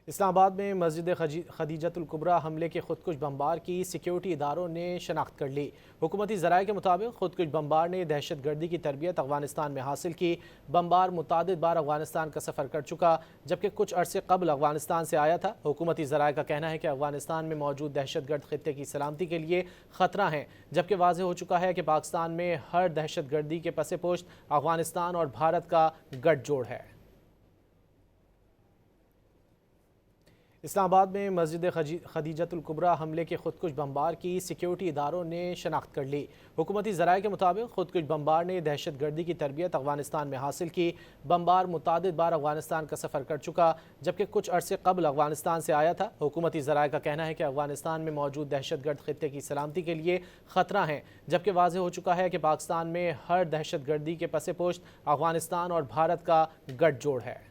اسلام آباد میں مسجد خدیجۃ الکبریٰ حملے کے خودکش بمبار کی سیکیورٹی اداروں نے شناخت کر لی۔ حکومتی ذرائع کے مطابق خودکش بمبار نے دہشت گردی کی تربیت افغانستان میں حاصل کی۔ بمبار متعدد بار افغانستان کا سفر کر چکا، جبکہ کچھ عرصے قبل افغانستان سے آیا تھا۔ حکومتی ذرائع کا کہنا ہے کہ افغانستان میں موجود دہشت گرد خطے کی سلامتی کے لیے خطرہ ہیں، جبکہ واضح ہو چکا ہے کہ پاکستان میں ہر دہشت گردی کے پس پشت افغانستان اور بھارت کا گٹھ جوڑ ہے۔ اسلام آباد میں مسجد خدیجۃ الکبریٰ حملے کے خودکش بمبار کی سیکیورٹی اداروں نے شناخت کر لی۔ حکومتی ذرائع کے مطابق خودکش بمبار نے دہشت گردی کی تربیت افغانستان میں حاصل کی۔ بمبار متعدد بار افغانستان کا سفر کر چکا، جبکہ کچھ عرصے قبل افغانستان سے آیا تھا۔ حکومتی ذرائع کا کہنا ہے کہ افغانستان میں موجود دہشت گرد خطے کی سلامتی کے لیے خطرہ ہیں، جبکہ واضح ہو چکا ہے کہ پاکستان میں ہر دہشت گردی کے پس پشت افغانستان اور بھارت کا گٹھ جوڑ ہے۔